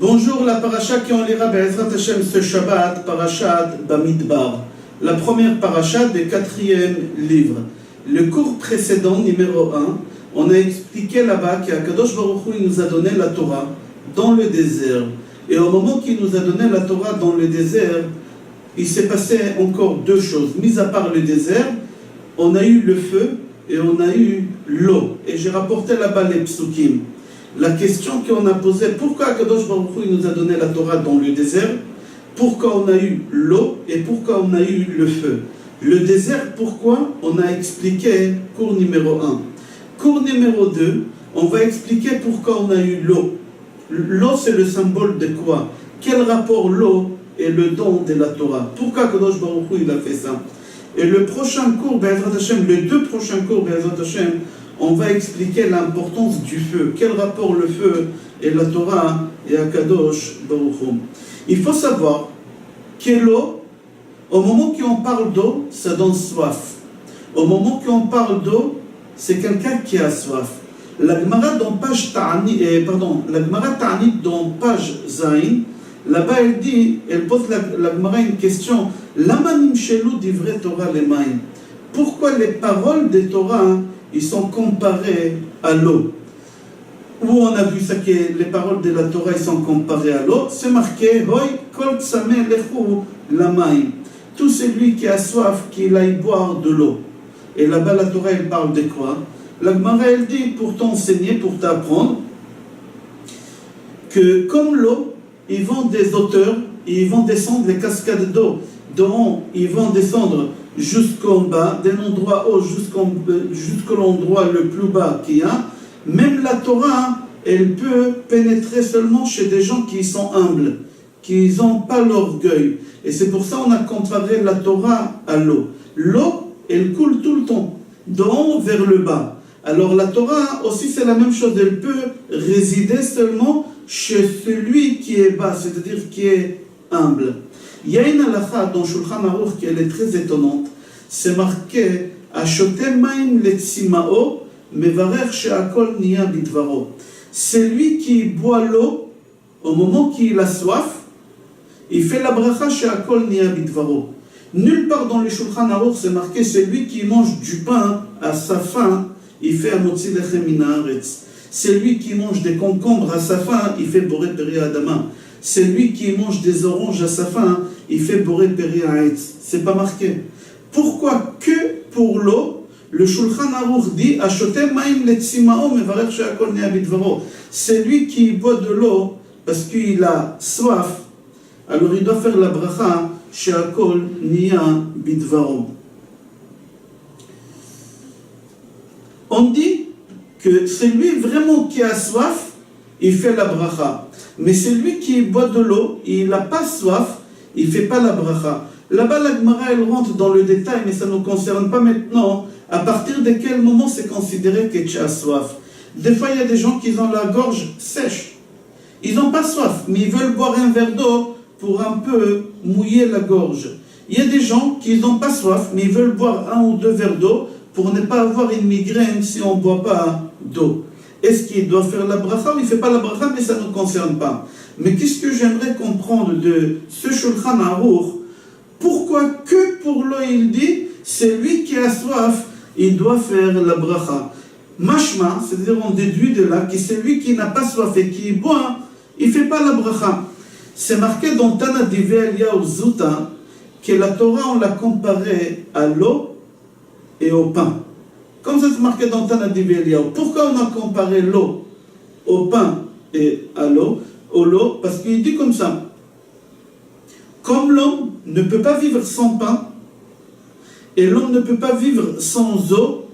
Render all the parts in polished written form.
Bonjour, la paracha qu'on lira Be'ezrat Hashem ce Shabbat, parachat Bamidbar, la première paracha du 4e livre. Le cours précédent, numéro 1, on a expliqué là-bas qu'Akadosh Baruch Hu il nous a donné la Torah dans le désert. Et au moment qu'il nous a donné la Torah dans le désert, il s'est passé encore deux choses. Mis à part le désert, on a eu le feu et on a eu l'eau. Et j'ai rapporté là-bas les psukim. La question qu'on a posée, pourquoi Akadosh Baruch Hu il nous a donné la Torah dans le désert? Pourquoi on a eu l'eau et pourquoi on a eu le feu? Le désert, pourquoi? On a expliqué cours numéro 1. Cours numéro 2, on va expliquer pourquoi on a eu l'eau. L'eau, c'est le symbole de quoi? Quel rapport l'eau et le don de la Torah? Pourquoi Akadosh Baruch Hu il a fait ça? Et le prochain cours, Be'ezrat Hashem, les deux prochains cours, Be'ezrat Hashem, on va expliquer l'importance du feu. Quel rapport le feu et la Torah et Akadosh Baruch Hu? Il faut savoir que l'eau, au moment qu'on parle d'eau, ça donne soif. Au moment qu'on parle d'eau, c'est quelqu'un qui a soif. La Gemara dans page Ta'anit, la Gemara Ta'anit dans page Zain, là-bas elle dit, elle pose la Gemara une question. Lama nimshelu divrei Torah lemaim. Pourquoi les paroles des Torah ils sont comparés à l'eau? Où on a vu ça que les paroles de la Torah ils sont comparées à l'eau? C'est marqué Hoy kol tzameh lechu lamaim. Tout celui qui a soif, qu'il aille boire de l'eau. Et là-bas la Torah elle parle de quoi? La Gemara elle dit pour t'enseigner, pour t'apprendre que comme l'eau, ils vont des hauteurs, ils vont descendre les cascades d'eau, dont ils vont descendre jusqu'en bas, d'un endroit haut jusqu'à l'endroit le plus bas qu'il y a. Même la Torah, elle peut pénétrer seulement chez des gens qui sont humbles, qui n'ont pas l'orgueil. Et c'est pour ça qu'on a comparé la Torah à l'eau. L'eau, elle coule tout le temps, d'en haut vers le bas. Alors la Torah aussi c'est la même chose, elle peut résider seulement chez celui qui est bas, c'est-à-dire qui est humble. Il y a une halakha dans Shulchan Aruch qui est très étonnante, c'est marqué Ashotem maim letzimao mevarer she'akol niya bidvaro. Celui qui boit l'eau au moment qu'il a soif, il fait la bracha she'akol niya bidvaro. Nulle part dans le Shulchan Aruch c'est marqué celui qui mange du pain à sa faim, il fait amotzi lechem min haaretz. Celui qui mange des concombres à sa faim, il fait boré peri adama. Celui qui mange des oranges à sa faim, il fait boré peri haetz. C'est pas marqué. Pourquoi que pour l'eau, le Shulchan Aruch dit Ashotem maim letzimao mevarer she'akol niya bidvaro. Celui qui boit de l'eau parce qu'il a soif, alors il doit faire la bracha she'akol niya bidvaro. On dit que celui vraiment qui a soif, il fait la bracha. Mais celui qui boit de l'eau, il n'a pas soif, il ne fait pas la bracha. Là-bas, la Gemara, elle rentre dans le détail, mais ça ne nous concerne pas maintenant. À partir de quel moment c'est considéré que tu as soif? Des fois, il y a des gens qui ont la gorge sèche. Ils n'ont pas soif, mais ils veulent boire un verre d'eau pour un peu mouiller la gorge. Il y a des gens qui n'ont pas soif, mais ils veulent boire 1 ou 2 verres d'eau pour ne pas avoir une migraine si on ne boit pas d'eau. Est-ce qu'il doit faire la bracha ou il ne fait pas la bracha, mais ça ne nous concerne pas. Mais qu'est-ce que j'aimerais comprendre de ce Shulchan Aruch? Pourquoi que pour l'eau il dit, celui qui a soif, il doit faire la bracha? Mashma, c'est-à-dire on déduit de là que celui qui n'a pas soif et qui boit, il ne fait pas la bracha. C'est marqué dans Tana Divrei Eliyahu Zuta que la Torah on l'a comparée à l'eau et au pain. Comme ça c'est marqué dans Tana Divrei Eliyahu. Pourquoi on a comparé l'eau au pain et à l'eau? Parce qu'il dit comme ça. Comme l'homme ne peut pas vivre sans pain et l'homme ne peut pas vivre sans eau,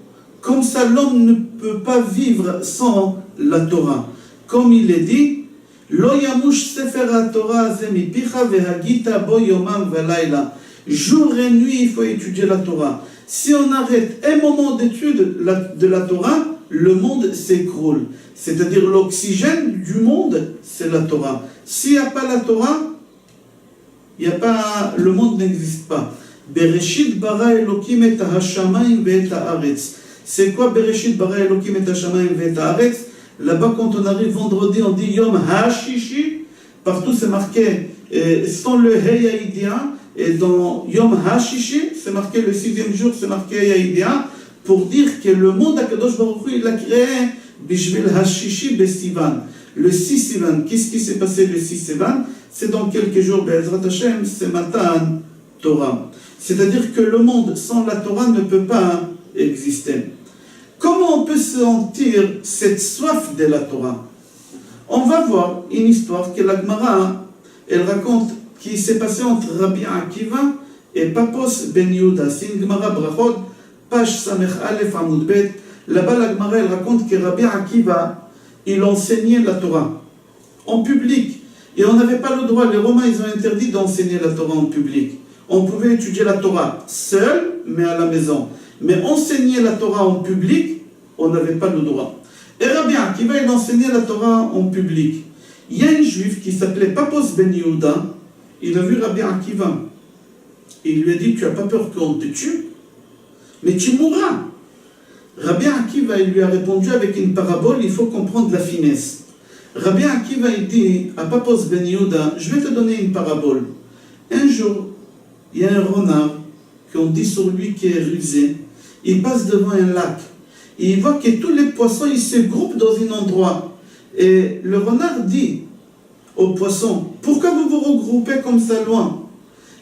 comme ça l'homme ne peut pas vivre sans la Torah. Comme il est dit, Lo yamush sefer ha-Torah ze mipicha vehagita bo yomam velayla. Jour et nuit, il faut étudier la Torah. Si on arrête un moment d'étude de la Torah, le monde s'écroule. C'est-à-dire l'oxygène du monde, c'est la Torah. S'il n'y a pas la Torah, le monde n'existe pas. Bereshit bara Elokim et ha-shamayim ve'et haaretz. C'est quoi Bereshit bara Elokim et ha-shamayim ve'et haaretz? Là-bas, quand on arrive vendredi, on dit Yom ha-shishi partout c'est marqué sans le Heya Idea, et dans Yom HaShishi, c'est marqué le 6e jour, c'est marqué Heya Idea, pour dire que le monde d'Akadosh Baruch Hu, il a créé Bishvil HaShishi Besivan. Le 6 Sivan, qu'est-ce qui s'est passé le 6 Sivan? C'est dans quelques jours, Be'ezrat Hashem, c'est Matan Torah. C'est-à-dire que le monde sans la Torah ne peut pas exister. Comment on peut sentir cette soif de la Torah? On va voir une histoire que la Gemara, elle raconte, qui s'est passée entre Rabbi Akiva et Papos Ben Yehuda. C'est une Gemara Brachot, page Samech Aleph Amud Bet. Là-bas, la Gemara, elle raconte que Rabbi Akiva, il enseignait la Torah en public. Et on n'avait pas le droit, les Romains, ils ont interdit d'enseigner la Torah en public. On pouvait étudier la Torah seul, mais à la maison. Mais enseigner la Torah en public, on n'avait pas le droit. Et Rabbi Akiva, il enseignait la Torah en public. Il y a un juif qui s'appelait Papos Ben Yehuda, il a vu Rabbi Akiva. Il lui a dit, tu n'as pas peur qu'on te tue, mais tu mourras. Rabbi Akiva, il lui a répondu avec une parabole, il faut comprendre la finesse. Rabbi Akiva, il dit à Papos Ben Yehuda, je vais te donner une parabole. Un jour, il y a un renard qu'on dit sur lui qui est rusé. Il passe devant un lac. Et il voit que tous les poissons, ils se groupent dans un endroit. Et le renard dit aux poissons, pourquoi vous vous regroupez comme ça loin?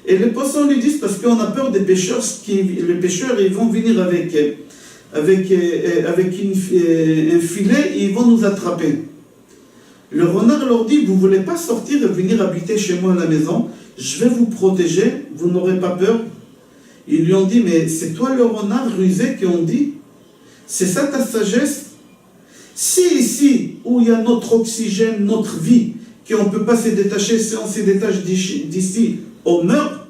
Et les poissons lui disent, parce qu'on a peur des pêcheurs, les pêcheurs, ils vont venir avec un filet et ils vont nous attraper. Le renard leur dit, vous ne voulez pas sortir et venir habiter chez moi à la maison, je vais vous protéger, vous n'aurez pas peur. Ils lui ont dit, mais c'est toi le renard rusé qu'on dit? C'est ça ta sagesse? Si ici, où il y a notre oxygène, notre vie, qu'on ne peut pas se détacher, si on se détache d'ici, on meurt,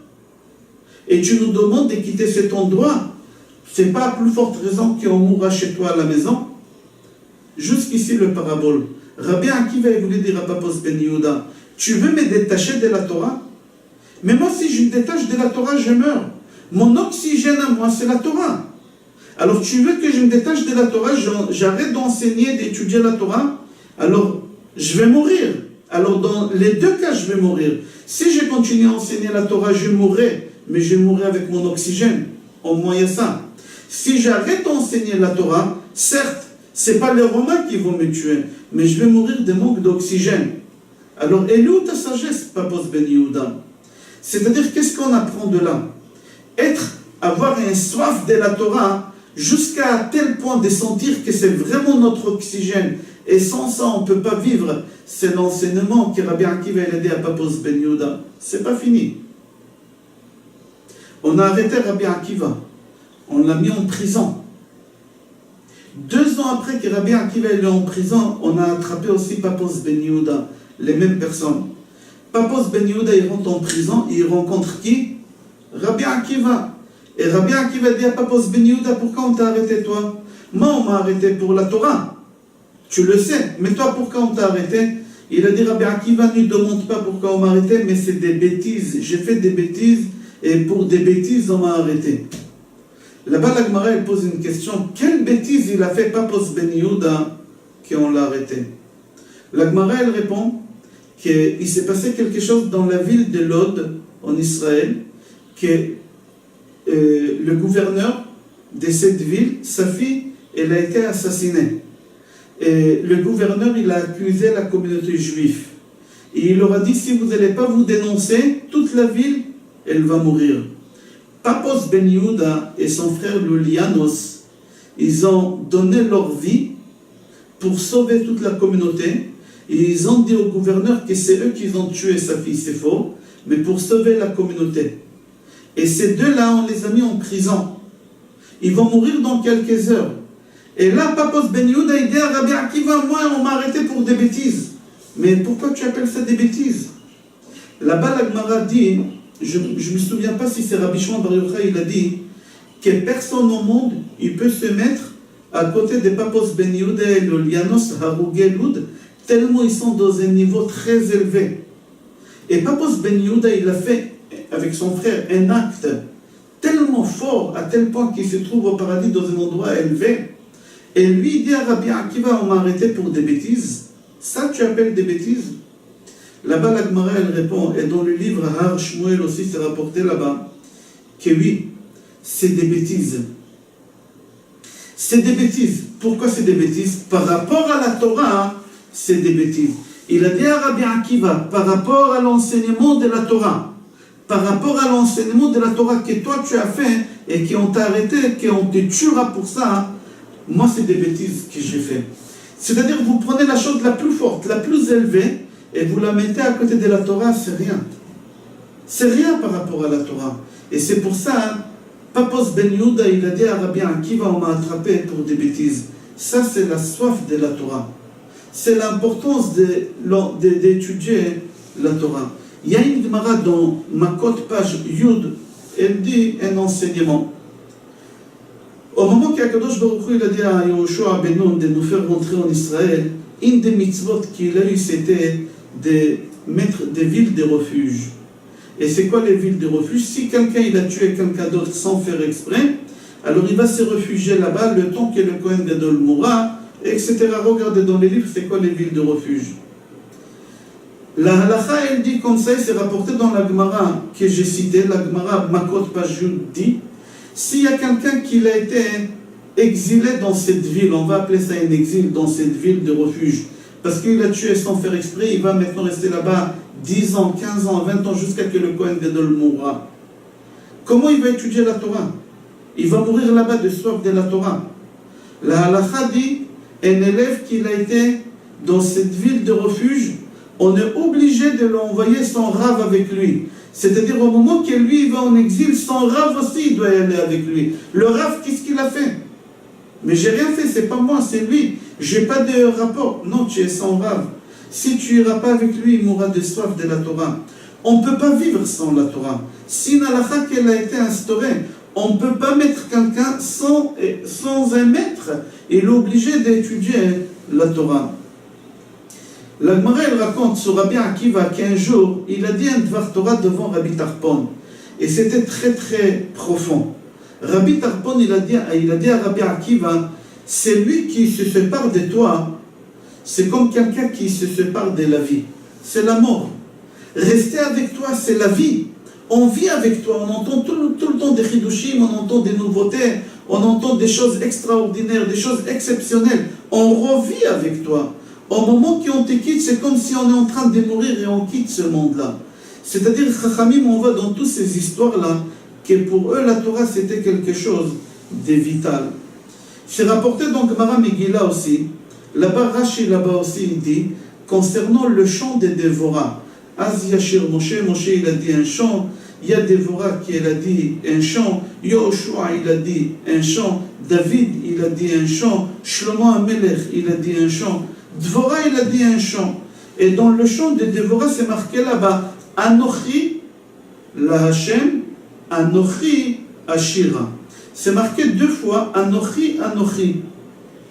et tu nous demandes de quitter cet endroit, c'est pas à plus forte raison qu'on mourra chez toi à la maison? Jusqu'ici le parabole. Rabbi Akiva voulait dire à Papos Ben Yehuda, tu veux me détacher de la Torah? Mais moi, si je me détache de la Torah, je meurs. Mon oxygène à moi, c'est la Torah. Alors, tu veux que je me détache de la Torah, j'arrête d'enseigner, d'étudier la Torah, alors je vais mourir. Alors, dans les deux cas, je vais mourir. Si je continue à enseigner la Torah, je mourrai, mais je mourrai avec mon oxygène. Au moins, il y a ça. Si j'arrête d'enseigner la Torah, certes, ce n'est pas les Romains qui vont me tuer, mais je vais mourir de manque d'oxygène. Alors, elle est où ta sagesse, Papos Ben Yehuda? C'est-à-dire, qu'est-ce qu'on apprend de là? Avoir une soif de la Torah, jusqu'à tel point de sentir que c'est vraiment notre oxygène, et sans ça, on ne peut pas vivre. C'est l'enseignement que Rabbi Akiva a aidé à Papos Ben Yehuda. C'est pas fini. On a arrêté Rabbi Akiva. On l'a mis en prison. 2 ans après que Rabbi Akiva est en prison, on a attrapé aussi Papos Ben Yehuda, les mêmes personnes. Papos Ben Yehuda, il rentre en prison, et il rencontre qui? Rabbi Akiva. Et Rabbi Akiva dit à Papos Ben Yehuda, pourquoi on t'a arrêté toi? Moi, on m'a arrêté pour la Torah. Tu le sais, mais toi, pourquoi on t'a arrêté? Il a dit, Rabbi Akiva, ne demande pas pourquoi on m'a arrêté, mais c'est des bêtises. J'ai fait des bêtises, et pour des bêtises, on m'a arrêté. Là-bas, la Gemara, elle pose une question. Quelle bêtise il a fait Papos Ben Yehuda qu'on l'a arrêté? La Gemara, elle répond qu'il s'est passé quelque chose dans la ville de Lod, en Israël, que le gouverneur de cette ville, sa fille, elle a été assassinée. Et le gouverneur, il a accusé la communauté juive. Et il leur a dit, si vous n'allez pas vous dénoncer, toute la ville, elle va mourir. Papos Ben Yehuda et son frère Lulianos, ils ont donné leur vie pour sauver toute la communauté. Et ils ont dit au gouverneur que c'est eux qui ont tué sa fille, c'est faux, mais pour sauver la communauté. Et ces deux-là, on les a mis en prison. Ils vont mourir dans quelques heures. Et là, Papos Ben Yehuda, il dit à Rabbi Akiva, moi, on m'a arrêté pour des bêtises. Mais pourquoi tu appelles ça des bêtises? Là-bas, la Gemara dit, je ne me souviens pas si c'est Rabbi Shimon Bar Yochai, il a dit que personne au monde, il peut se mettre à côté de Papos Ben Yehuda et le Lianos Harougé Loud, tellement ils sont dans un niveau très élevé. Et Papos Ben Yehuda, il a fait avec son frère un acte tellement fort, à tel point qu'il se trouve au paradis dans un endroit élevé. Et lui, il dit à Rabbi Akiva, on m'a arrêté pour des bêtises. Ça, tu appelles des bêtises? Là-bas, la Gemara, elle répond, et dans le livre Har Shmuel aussi, c'est rapporté là-bas, que oui, c'est des bêtises. C'est des bêtises. Pourquoi c'est des bêtises? Par rapport à la Torah, c'est des bêtises. Il a dit à Rabbi Akiva, par rapport à l'enseignement de la Torah, par rapport à l'enseignement de la Torah que toi tu as fait et qu'on t'a arrêté, qu'on te tuera pour ça, moi c'est des bêtises que j'ai fait. C'est-à-dire vous prenez la chose la plus forte, la plus élevée, et vous la mettez à côté de la Torah, c'est rien. C'est rien par rapport à la Torah. Et c'est pour ça, Papos Ben Yehuda, il a dit à Rabbi Akiva, on m'a attrapé pour des bêtises. Ça c'est la soif de la Torah. C'est l'importance d'étudier la Torah. Il y a une Gemara dans Makot, page Yud, elle dit un enseignement. Au moment qu'Akadosh Baruch Hu il a dit à Yehoshua ben Nun de nous faire rentrer en Israël, une des mitzvot qu'il a eu, c'était de mettre des villes de refuge. Et c'est quoi les villes de refuge? Si quelqu'un il a tué quelqu'un d'autre sans faire exprès, alors il va se réfugier là-bas le temps que le Kohen Gadol mourra, etc. Regardez dans les livres, c'est quoi les villes de refuge. La halakha, elle dit comme ça, c'est rapporté dans la Gemara que j'ai citée, la Gemara Makot Pajud dit, s'il y a quelqu'un qui a été exilé dans cette ville, on va appeler ça un exil dans cette ville de refuge, parce qu'il a tué sans faire exprès, il va maintenant rester là-bas 10 ans, 15 ans, 20 ans, jusqu'à ce que le Kohen Gadol mourra. Comment il va étudier la Torah? Il va mourir là-bas de soif de la Torah. La halakha dit, un élève qui a été dans cette ville de refuge, on est obligé de l'envoyer son rave avec lui. C'est-à-dire au moment que lui il va en exil, son rave aussi il doit y aller avec lui. Le rave, qu'est-ce qu'il a fait? Mais j'ai rien fait, c'est pas moi, c'est lui. J'ai pas de rapport. Non, tu es son rave. Si tu iras pas avec lui, il mourra de soif de la Torah. On ne peut pas vivre sans la Torah. Si une halakha qu'elle a été instaurée, on ne peut pas mettre quelqu'un sans un maître. Il est obligé d'étudier la Torah. La Gemara, elle raconte sur Rabbi Akiva qu'un jour, il a dit un Dvar Torah devant Rabbi Tarpon. Et c'était très très profond. Rabbi Tarpon, il a dit à Rabbi Akiva, c'est lui qui se sépare de toi, c'est comme quelqu'un qui se sépare de la vie. C'est la mort. Rester avec toi, c'est la vie. On vit avec toi, on entend tout le temps des chidushim, on entend des nouveautés, on entend des choses extraordinaires, des choses exceptionnelles. On revit avec toi. Au moment qu'on te quitte, c'est comme si on est en train de mourir et on quitte ce monde-là. C'est-à-dire, Chachamim, on voit dans toutes ces histoires-là que pour eux, la Torah, c'était quelque chose de vital. C'est rapporté dans Gemara Megillah aussi. Là-bas, Rashi, là-bas aussi, il dit, concernant le chant des Dévorah. Az Yashir Moshe, il a dit un chant. Il y a Dévorah qui a dit un chant. Yehoshua, il a dit un chant. David, il a dit un chant. Shlomo HaMelech, il a dit un chant. Dvorah, il a dit un chant. Et dans le chant de Dévorah, c'est marqué là-bas, Anochi, la Hashem, Anochi, Ashira. C'est marqué 2 fois, Anochi, Anochi.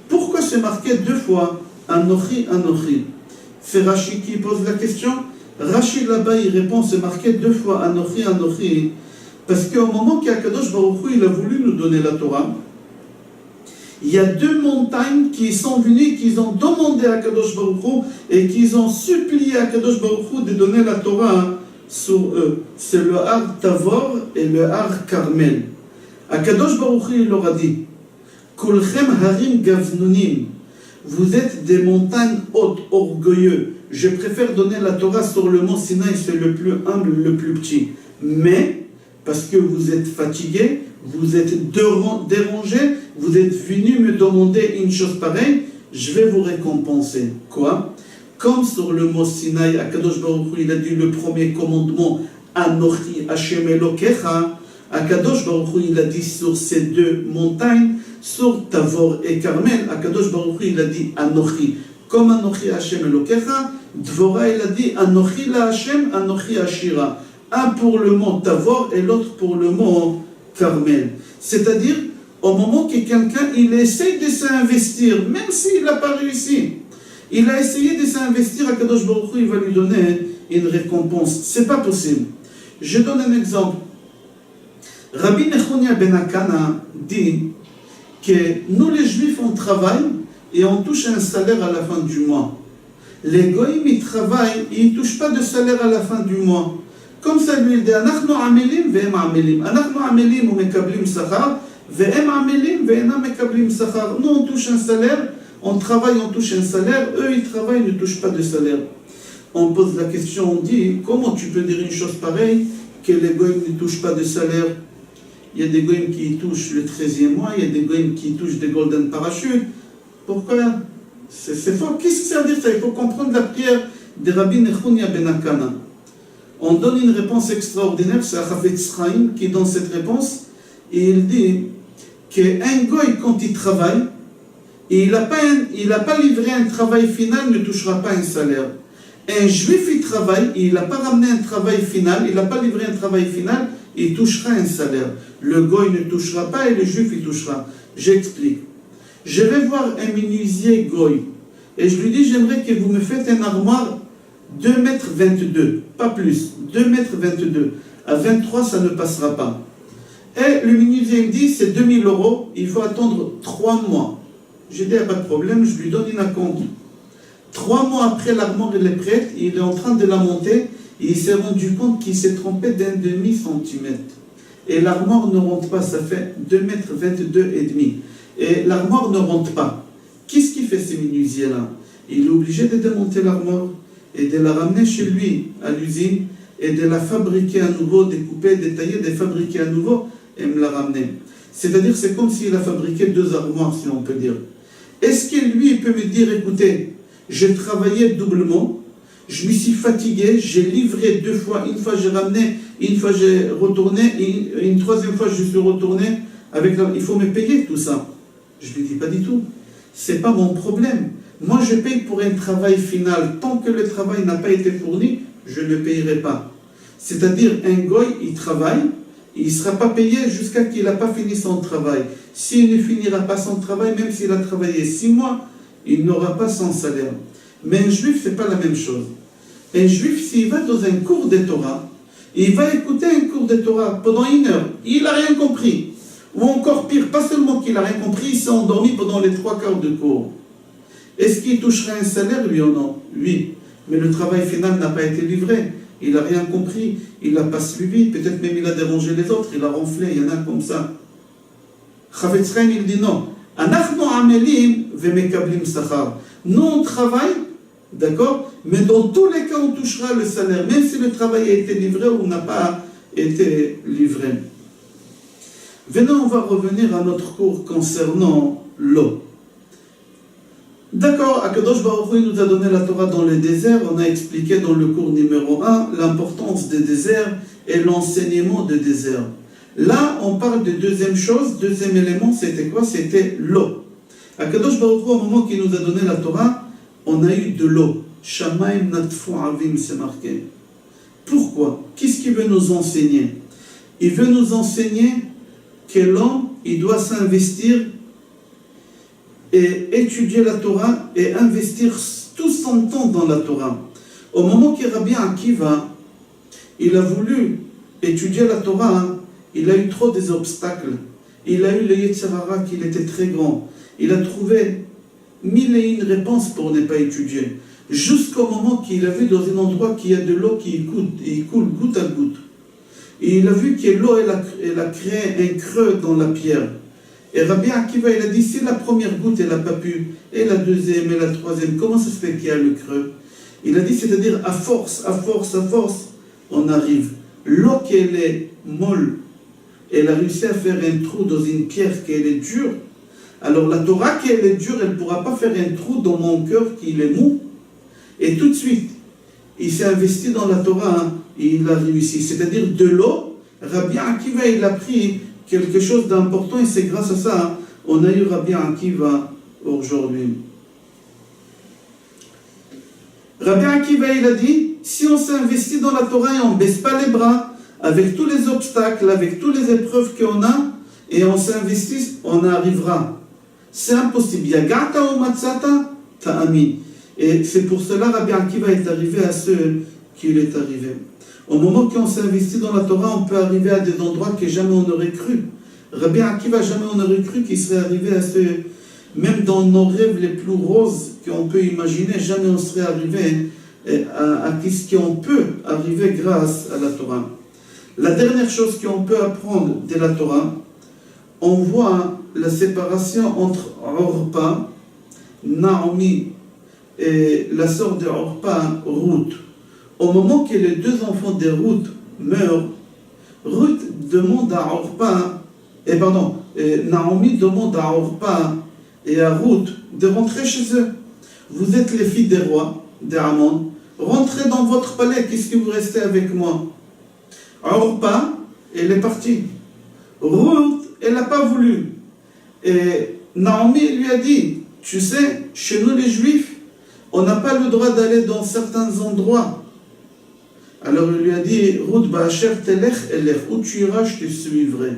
Pourquoi c'est marqué 2 fois, Anochi, Anochi? C'est Rashi qui pose la question. Rashi là-bas, il répond, c'est marqué 2 fois, Anochi, Anochi. Parce qu'au moment qu'Akadosh Baruch Hu, il a voulu nous donner la Torah, il y a 2 montagnes qui sont venues, qui ont demandé à Kadosh Baruch Hu et qui ont supplié à Kadosh Baruch Hu de donner la Torah sur eux. C'est le Har Tavor et le Har Carmel. À Kadosh Baruch Hu, il leur a dit, Kulchem Harim Gavnunim, vous êtes des montagnes hautes, orgueilleux. Je préfère donner la Torah sur le mont Sinaï, c'est le plus humble, le plus petit. Mais, parce que vous êtes fatigués, vous êtes dérangés, vous êtes venus me demander une chose pareille, je vais vous récompenser. Quoi? Comme sur le mont Sinaï, Akadosh Baruch Hu, il a dit le premier commandement, Anochi Hashem Elokecha. Akadosh Baruch Hu, il a dit sur ces 2 montagnes, sur Tavor et Carmel, Akadosh Baruch Hu, il a dit Anochi. Comme Anochi Hashem Elokecha, Dvorah, il a dit Anochi la Hashem, Anochi Ashira. Un pour le mont Tavor et l'autre pour le mont Carmel. C'est-à-dire, au moment que quelqu'un, il essaye de s'investir, même s'il n'a pas réussi, il a essayé de s'investir, à Kadosh Baruch Hu, il va lui donner une récompense. C'est pas possible. Je donne un exemple. Rabbi Nechonia ben Akana dit que nous les Juifs, on travaille et on touche un salaire à la fin du mois. Les goïms, ils travaillent, ils ne touchent pas de salaire à la fin du mois. Comme ça, lui, il dit, אנחנו עמלים והם עמלים. אנחנו עמלים ומקבלים שכר, והם עמלים ואינם מקבלים שכר. Nous, on touche un salaire, on travaille, on touche un salaire. Eux, ils travaillent, ils ne touchent pas de salaire. On pose la question, on dit, comment tu peux dire une chose pareille, que les goïms ne touchent pas de salaire? Il y a des goïms qui touchent le 13e mois, il y a des goïms qui touchent des golden parachutes. Pourquoi? C'est fort. Qu'est-ce que ça veut dire ça? Il faut comprendre la prière de Rabbi Nechounia ben Akana. On donne une réponse extraordinaire, c'est Chafetz Chaim qui donne cette réponse, et il dit qu'un goy, quand il travaille, et il n'a pas livré un travail final, ne touchera pas un salaire. Un juif, il travaille, et il n'a pas ramené un travail final, il n'a pas livré un travail final, il touchera un salaire. Le goy ne touchera pas et le juif, il touchera. J'explique. Je vais voir un menuisier goy, et je lui dis, j'aimerais que vous me faites une armoire 2,22 m, pas plus, 2,22 m. À 23, ça ne passera pas. Et le menuisier me dit, c'est 2000 €, il faut attendre 3 mois. J'ai dit, pas de problème, je lui donne une acompte. 3 mois après, l'armoire elle est prête, il est en train de la monter, et il s'est rendu compte qu'il s'est trompé d'un demi-centimètre. Et l'armoire ne rentre pas, ça fait 2,22 m et demi. Et l'armoire ne rentre pas. Qu'est-ce qu'il fait, ce menuisier-là? Il est obligé de démonter l'armoire et de la ramener chez lui, à l'usine, et de la fabriquer à nouveau, découper, détailler, de fabriquer à nouveau, et me la ramener. C'est-à-dire, c'est comme s'il a fabriqué 2 armoires, si on peut dire. Est-ce que lui, il peut me dire, écoutez, j'ai travaillé doublement, je me suis fatigué, j'ai livré 2 fois, une fois j'ai ramené, une fois j'ai retourné, et une 3e fois je suis retourné, il faut me payer tout ça. Je lui dis, pas du tout, c'est pas mon problème. Moi, je paye pour un travail final. Tant que le travail n'a pas été fourni, je ne payerai pas. C'est-à-dire, un goy, il travaille, il ne sera pas payé jusqu'à qu'il n'a pas fini son travail. S'il ne finira pas son travail, même s'il a travaillé 6 mois, il n'aura pas son salaire. Mais un juif, ce n'est pas la même chose. Un juif, s'il va dans un cours de Torah, il va écouter un cours de Torah pendant 1 heure, il n'a rien compris. Ou encore pire, pas seulement qu'il n'a rien compris, il s'est endormi pendant les 3 quarts de cours. Est-ce qu'il touchera un salaire, lui ou non? Oui. Mais le travail final n'a pas été livré. Il n'a rien compris. Il n'a pas suivi. Peut-être même il a dérangé les autres. Il a ronflé. Il y en a comme ça. Chafetz Chaim, il dit non. Anachnu amelim vemekablim sachar. Nous, on travaille, d'accord? Mais dans tous les cas, on touchera le salaire. Même si le travail a été livré ou n'a pas été livré. Venons, on va revenir à notre cours concernant l'eau. D'accord, Akadosh Baruch Hu nous a donné la Torah dans le désert. On a expliqué dans le cours numéro 1 l'importance des déserts et l'enseignement des déserts. Là, on parle de deuxième chose, deuxième élément, c'était quoi? C'était l'eau. Akadosh Baruch Hu, au moment qu'il nous a donné la Torah, on a eu de l'eau. Shamaim natfu avim, c'est marqué. Pourquoi? Qu'est-ce qu'il veut nous enseigner? Il veut nous enseigner que l'homme, il doit s'investir et étudier la Torah et investir tout son temps dans la Torah. Au moment que Rabbi Akiva, il a voulu étudier la Torah, il a eu trop des obstacles. Il a eu le Yetzer Hara qu'il était très grand. Il a trouvé 1001 réponses pour ne pas étudier. Jusqu'au moment qu'il a vu dans un endroit qu'il y a de l'eau qui coule goutte à goutte. Et il a vu que l'eau, elle a créé un creux dans la pierre. Et Rabbi Akiva, il a dit, si la première goutte, elle n'a pas pu, et la deuxième, et la troisième, comment ça se fait qu'il y a le creux? Il a dit, c'est-à-dire, à force, on arrive. L'eau qui est molle, elle a réussi à faire un trou dans une pierre qui est dure. Alors la Torah qui est dure, elle ne pourra pas faire un trou dans mon cœur qui est mou. Et tout de suite, il s'est investi dans la Torah, et il a réussi. C'est-à-dire, de l'eau, Rabbi Akiva, il a pris quelque chose d'important et c'est grâce à ça on a eu Rabbi Akiva aujourd'hui. Rabbi Akiva, il a dit, si on s'investit dans la Torah et on ne baisse pas les bras, avec tous les obstacles, avec toutes les épreuves qu'on a, et on s'investit, on arrivera. C'est impossible. Yagata ou matzata, ta'amin. Et c'est pour cela Rabbi Akiva est arrivé à ce qu'il est arrivé. Au moment qu'on s'investit dans la Torah, on peut arriver à des endroits que jamais on n'aurait cru. Rabbi Akiva, jamais on n'aurait cru qu'il serait arrivé à ce Même dans nos rêves les plus roses qu'on peut imaginer, jamais on serait arrivé à ce qu'on peut arriver grâce à la Torah. La dernière chose qu'on peut apprendre de la Torah, on voit la séparation entre Orpa, Naomi et la sœur de Orpa, Ruth. Au moment que les deux enfants de Ruth meurent, Ruth demande à Orpa, Naomi demande à Orpa et à Ruth de rentrer chez eux. Vous êtes les filles des rois, des Amon, rentrez dans votre palais, qu'est-ce que vous restez avec moi? Orpa, elle est partie. Ruth, elle n'a pas voulu. Et Naomi lui a dit, tu sais, chez nous les Juifs, on n'a pas le droit d'aller dans certains endroits. Alors il lui a dit, Ruth, Ba'asher telech elech, où tu iras, je te suivrai.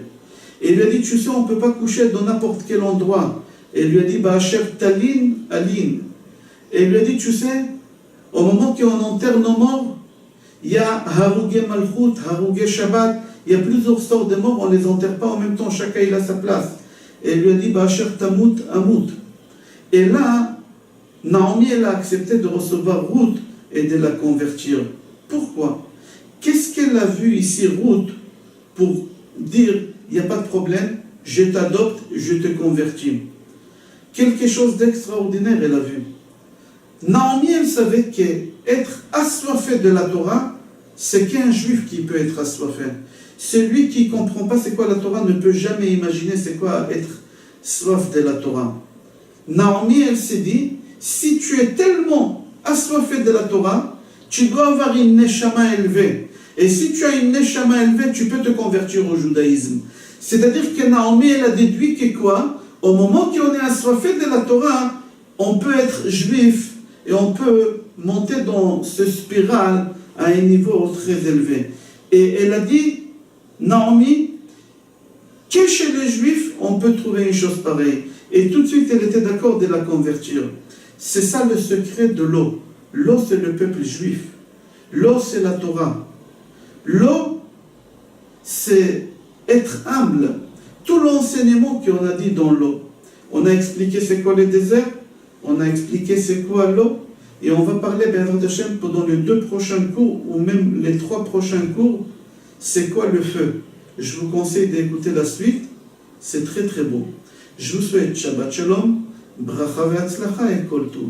Et il lui a dit, tu sais, on ne peut pas coucher dans n'importe quel endroit. Et il lui a dit, Ba'asher talin, alin. Et il lui a dit, tu sais, au moment qu'on enterre nos morts, il y a Harougé Malchut, Harougé Shabbat, il y a plusieurs sortes de morts, on ne les enterre pas en même temps, chacun il a sa place. Et il lui a dit, Ba'asher tamut, amut. Et là, Naomi, elle a accepté de recevoir Ruth et de la convertir. Pourquoi? Qu'est-ce qu'elle a vu ici, Ruth, pour dire, il n'y a pas de problème, je t'adopte, je te convertis? Quelque chose d'extraordinaire, elle a vu. Naomi, elle savait qu'être assoiffé de la Torah, c'est qu'un juif qui peut être assoiffé. Celui qui ne comprend pas c'est quoi la Torah ne peut jamais imaginer c'est quoi être soif de la Torah. Naomi, elle s'est dit, si tu es tellement assoiffé de la Torah, tu dois avoir une neshama élevée. Et si tu as une neshama élevée, tu peux te convertir au judaïsme. C'est-à-dire que Naomi, elle a déduit que quoi? Au moment qu'on est assoiffé de la Torah, on peut être juif et on peut monter dans ce spirale à un niveau très élevé. Et elle a dit, Naomi, que chez les juifs, on peut trouver une chose pareille. Et tout de suite, elle était d'accord de la convertir. C'est ça le secret de l'eau. L'eau, c'est le peuple juif. L'eau, c'est la Torah. L'eau, c'est être humble. Tout l'enseignement qu'on a dit dans l'eau. On a expliqué c'est quoi le désert, on a expliqué c'est quoi l'eau, et on va parler, Bé'ezrat Hashem, pendant les 2 prochains cours, ou même les 3 prochains cours, c'est quoi le feu. Je vous conseille d'écouter la suite, c'est très très beau. Je vous souhaite Shabbat Shalom, Bracha ve'Hatzlacha et Kol Tov.